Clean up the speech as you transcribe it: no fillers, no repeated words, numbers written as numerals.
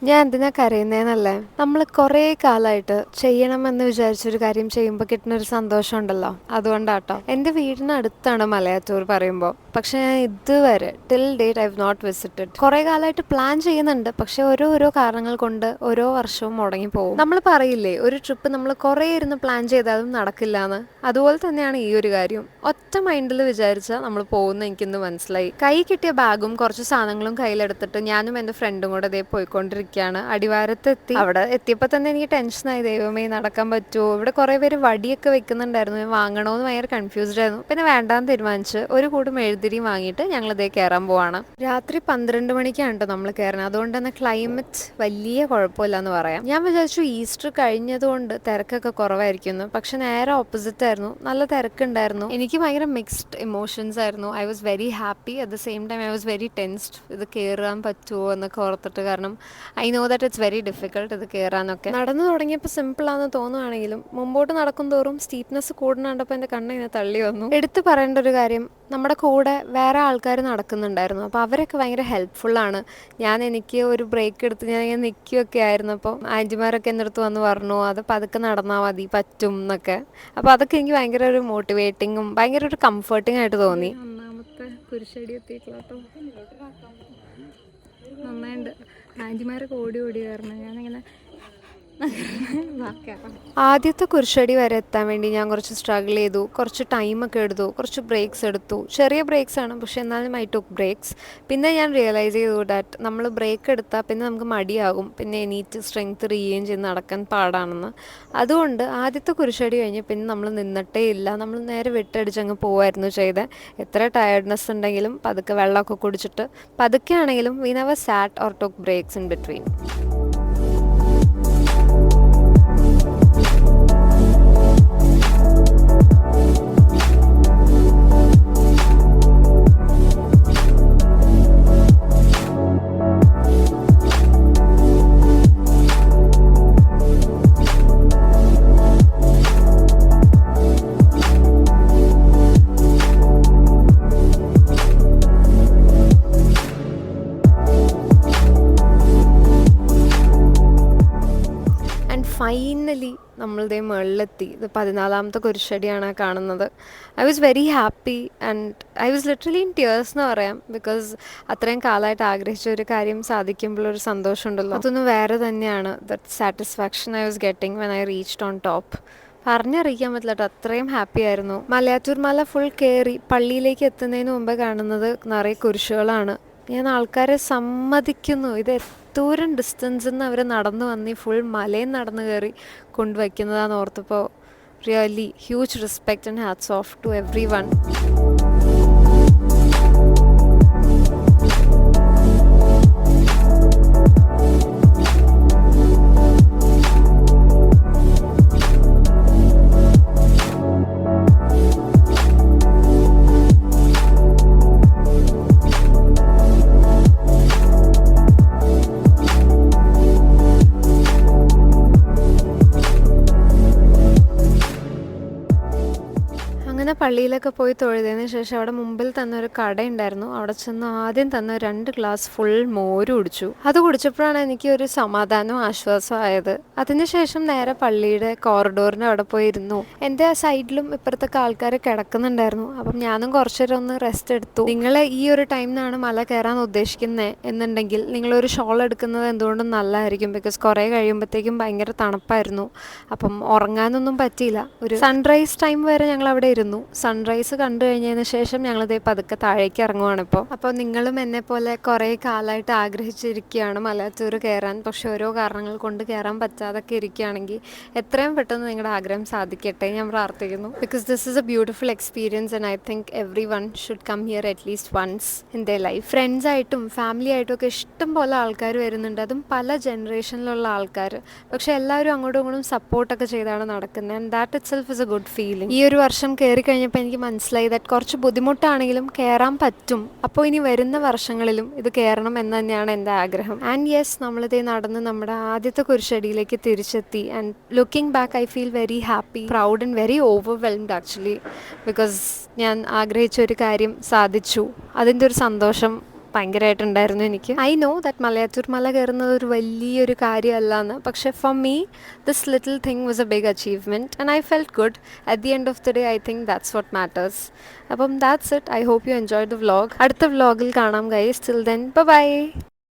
ഞാൻ എന്തിനാ കരയുന്നേന്നല്ലേ? നമ്മൾ കുറേ കാലമായിട്ട് ചെയ്യണമെന്ന് വിചാരിച്ചൊരു കാര്യം ചെയ്യുമ്പോൾ കിട്ടുന്നൊരു സന്തോഷം ഉണ്ടല്ലോ, അതുകൊണ്ടാട്ടോ. എൻ്റെ വീടിനടുത്താണ് മലയാറ്റൂർ പറയുമ്പോൾ, പക്ഷെ ഞാൻ ഇതുവരെ till date I have not visited. കുറേ കാലമായിട്ട് പ്ലാൻ ചെയ്യുന്നുണ്ട്, പക്ഷെ ഓരോ കാരണങ്ങൾ കൊണ്ട് ഓരോ വർഷവും മുടങ്ങി പോകും. നമ്മൾ പറയില്ലേ, ഒരു ട്രിപ്പ് നമ്മൾ കുറേ ഇരുന്ന് പ്ലാൻ ചെയ്താലും നടക്കില്ല എന്ന്. അതുപോലെ തന്നെയാണ് ഈ ഒരു കാര്യം. ഒറ്റ മൈൻഡിൽ വിചാരിച്ചാൽ നമ്മൾ പോകുന്ന എനിക്കിന്ന് മനസ്സിലായി. കൈ കിട്ടിയ ബാഗും കുറച്ച് സാധനങ്ങളും കയ്യിലെടുത്തിട്ട് ഞാനും എൻ്റെ ഫ്രണ്ടും കൂടെ ഇതേ പോയിക്കൊണ്ടിരിക്കുകയാണ്. അടിവാരത്ത് എത്തി. അവിടെ എത്തിയപ്പോൾ തന്നെ എനിക്ക് ടെൻഷനായി, ദൈവമേ നടക്കാൻ പറ്റുമോ? ഇവിടെ കുറേ പേര് വടിയൊക്കെ വെക്കുന്നുണ്ടായിരുന്നു. ഞാൻ വാങ്ങണമെന്ന് ഭയങ്കര കൺഫ്യൂസ്ഡ് ആയിരുന്നു. പിന്നെ വേണ്ടാന്ന് തീരുമാനിച്ച് ഒരു കൂട് മെഴുതിരി വാങ്ങിയിട്ട് ഞങ്ങൾ ഇതേ കയറാൻ പോവാണ്. രാത്രി 12 മണിക്കാണ് കേട്ടോ നമ്മൾ കയറുന്നത്. അതുകൊണ്ട് തന്നെ ക്ലൈമറ്റ് വലിയ കുഴപ്പമില്ല എന്ന് പറയാം. ഞാൻ വിചാരിച്ചു ഈസ്റ്റർ കഴിഞ്ഞതുകൊണ്ട് തിരക്കൊക്കെ കുറവായിരിക്കുന്നു, പക്ഷെ നേരെ ഓപ്പോസിറ്റ് ആയിരുന്നു. നല്ല തിരക്കുണ്ടായിരുന്നു. എനിക്ക് ഭയങ്കര മിക്സ്ഡ് ഇമോഷൻസ് ആയിരുന്നു. I was very happy, at the same time I was very tensed. ഇത് കയറാൻ പറ്റുമോ എന്നൊക്കെ ഓർത്തിട്ട്. കാരണം I know that it's very difficult ഇത് കയറാനൊക്കെ. നടന്നു തുടങ്ങിയപ്പോൾ സിമ്പിളാണെന്ന് തോന്നുവാണെങ്കിലും മുമ്പോട്ട് നടക്കും തോറും സ്റ്റീപ്നെസ് കൂടുന്നുണ്ടപ്പോൾ എൻ്റെ കണ്ണിങ്ങനെ തള്ളി വന്നു. എടുത്തു പറയേണ്ട ഒരു കാര്യം, നമ്മുടെ കൂടെ വേറെ ആൾക്കാർ നടക്കുന്നുണ്ടായിരുന്നു. അപ്പോൾ അവരൊക്കെ ഭയങ്കര ഹെൽപ്ഫുള്ളാണ്. എനിക്ക് ഒരു ബ്രേക്ക് എടുത്ത് ഞാൻ ഇങ്ങനെ നിൽക്കുകയൊക്കെ ആയിരുന്നു. അപ്പോൾ ആൻറ്റിമാരൊക്കെ എൻ്റെ അടുത്ത് വന്ന് പറഞ്ഞു അത് പതുക്കെ നടന്നാൽ മതി, പറ്റും എന്നൊക്കെ. അപ്പോൾ അതൊക്കെ എനിക്ക് ഭയങ്കര ഒരു മോട്ടിവേറ്റിങ്ങും ഭയങ്കര ഒരു കംഫർട്ടിങ് ആയിട്ട് തോന്നി. ഒന്നാമത്തെ കുരിശടി എത്തിയിട്ടില്ല കേട്ടോ. നന്നായിട്ടുണ്ട്. ആൻറ്റിമാരൊക്കെ ഓടി കാരണം ഞാനിങ്ങനെ ആദ്യത്തെ കുരിശടി വരെ എത്താൻ വേണ്ടി ഞാൻ കുറച്ച് സ്ട്രഗിൾ ചെയ്തു, കുറച്ച് ടൈമൊക്കെ എടുത്തു, കുറച്ച് ബ്രേക്സ് എടുത്തു. ചെറിയ ബ്രേക്സ് ആണ്, പക്ഷെ എന്നാലും ഐ ടുക്ക് ബ്രേക്സ്. പിന്നെ ഞാൻ റിയലൈസ് ചെയ്തു ദാറ്റ് നമ്മൾ ബ്രേക്ക് എടുത്താൽ പിന്നെ നമുക്ക് മടിയാകും, പിന്നെ എണീറ്റ് സ്ട്രെങ്ത് റീഗെയിൻ ചെയ്ത് നടക്കാൻ പാടാണെന്ന്. അതുകൊണ്ട് ആദ്യത്തെ കുരിശടി കഴിഞ്ഞ് പിന്നെ നമ്മൾ നിന്നിട്ടേ ഇല്ല, നമ്മൾ നേരെ വിട്ടടിച്ചങ്ങ് പോവായിരുന്നു ചെയ്തത്. എത്ര ടയർഡ്നെസ് ഉണ്ടെങ്കിലും പതുക്കെ വെള്ളമൊക്കെ കുടിച്ചിട്ട് പതുക്കെ ആണെങ്കിലും we never sat or took breaks in between. Finally നമ്മളുടെ മുകളിലെത്തി. ഇത് 14ാമത്തെ കുരിശടിയാണ് കാണുന്നത്. I was very happy and I was literally in tears എന്ന് പറയാം. ബിക്കോസ് അത്രയും കാലമായിട്ട് ആഗ്രഹിച്ച ഒരു കാര്യം സാധിക്കുമ്പോഴൊരു സന്തോഷം ഉണ്ടല്ലോ, അതൊന്നും വേറെ തന്നെയാണ്. That satisfaction I was getting when I reached on top. പറഞ്ഞറിയിക്കാൻ പറ്റില്ല കേട്ടോ, അത്രയും ഹാപ്പി ആയിരുന്നു. മലയാറ്റൂർ മല ഫുൾ കയറി പള്ളിയിലേക്ക് എത്തുന്നതിന് മുമ്പ് കാണുന്നത് നിറയെ കുരിശുകളാണ്. ഞാൻ ആൾക്കാരെ സമ്മതിക്കുന്നു, ഇത് എന്തോരം ഡിസ്റ്റൻസിൽ നിന്ന് അവർ നടന്നു വന്ന് ഫുൾ മലയും നടന്നു കയറി കൊണ്ടുവയ്ക്കുന്നതാന്ന് ഓർത്തപ്പോൾ really huge respect and hats off to everyone. പള്ളിയിലൊക്കെ പോയി തൊഴുതിന് ശേഷം അവിടെ മുമ്പിൽ തന്നെ ഒരു കടയുണ്ടായിരുന്നു. അവിടെ ചെന്ന് ആദ്യം തന്നെ 2 ഗ്ലാസ് ഫുൾ മോര് കുടിച്ചു. അത് കുടിച്ചപ്പോഴാണ് എനിക്ക് ഒരു സമാധാനവും ആശ്വാസവും ആയത്. അതിനുശേഷം നേരെ പള്ളിയുടെ കോറിഡോറിൻ്റെ അവിടെ പോയിരുന്നു. എൻ്റെ സൈഡിലും ഇപ്പുറത്തൊക്കെ ആൾക്കാർ കിടക്കുന്നുണ്ടായിരുന്നു. അപ്പം ഞാനും കുറച്ചു നേരം ഒന്ന് റെസ്റ്റ് എടുത്തു. നിങ്ങൾ ഈ ഒരു ടൈമിനാണ് മല കയറാൻ ഉദ്ദേശിക്കുന്നത് എന്നുണ്ടെങ്കിൽ നിങ്ങളൊരു ഷോൾ എടുക്കുന്നത് എന്തുകൊണ്ടും നല്ലതായിരിക്കും. ബിക്കോസ് കുറേ കഴിയുമ്പോഴത്തേക്കും ഭയങ്കര തണുപ്പായിരുന്നു. അപ്പം ഉറങ്ങാനൊന്നും പറ്റിയില്ല. ഒരു സൺറൈസ് ടൈം വരെ ഞങ്ങൾ അവിടെ ഇരുന്നു. സൺറൈസ് കണ്ടു കഴിഞ്ഞതിന് ശേഷം ഞങ്ങളിതേ പതുക്കെ താഴേക്ക് ഇറങ്ങുവാണ് ഇപ്പോൾ. അപ്പോൾ നിങ്ങളും എന്നെ പോലെ കുറേ കാലമായിട്ട് ആഗ്രഹിച്ചിരിക്കുകയാണ് മലയാറ്റൂർ കയറാൻ, പക്ഷെ ഓരോ കാരണങ്ങൾ കൊണ്ട് കയറാൻ പറ്റാതൊക്കെ ഇരിക്കുകയാണെങ്കിൽ എത്രയും പെട്ടെന്ന് നിങ്ങളുടെ ആഗ്രഹം സാധിക്കട്ടെ ഞാൻ പ്രാർത്ഥിക്കുന്നു. Because this is a beautiful experience and I think everyone should come here at least once in their life. ഫ്രണ്ട്സായിട്ടും ഫാമിലി ആയിട്ടും ഒക്കെ ഇഷ്ടം പോലെ ആൾക്കാർ വരുന്നുണ്ട്, അതും പല ജനറേഷനിലുള്ള ആൾക്കാർ. പക്ഷെ എല്ലാവരും അങ്ങോട്ടും ഇങ്ങോട്ടും സപ്പോർട്ടൊക്കെ ചെയ്താണ് നടക്കുന്നത്. And that it self is A good feeling. ഈ ഒരു വർഷം കയറി കഴിഞ്ഞപ്പോൾ എനിക്ക് മനസ്സിലായി ദാറ്റ് കുറച്ച് ബുദ്ധിമുട്ടാണെങ്കിലും കയറാൻ പറ്റും. അപ്പോൾ ഇനി വരുന്ന വർഷങ്ങളിലും ഇത് കയറണം എന്ന് തന്നെയാണ് എൻ്റെ ആഗ്രഹം. ആൻഡ് യെസ്, നമ്മളിതേ നടന്ന് നമ്മുടെ ആദ്യത്തെ കുരിശടിയിലേക്ക് തിരിച്ചെത്തി. And looking back I feel very happy, proud and very overwhelmed actually. Because ഞാൻ ആഗ്രഹിച്ച ഒരു കാര്യം സാധിച്ചു, അതിൻ്റെ ഒരു സന്തോഷം ഭയങ്കരമായിട്ടുണ്ടായിരുന്നു എനിക്ക്. ഐ നോ ദാറ്റ് മലയാറ്റൂർ മല കയറുന്നത് ഒരു വലിയൊരു കാര്യമല്ല എന്ന്, പക്ഷേ for me this little thing was a big achievement and I felt good. At the end of the day I think that's what matters. അപ്പം that's it. I hope you enjoy the vlog. അടുത്ത വ്ളോഗിൽ കാണാം guys. Till then bye.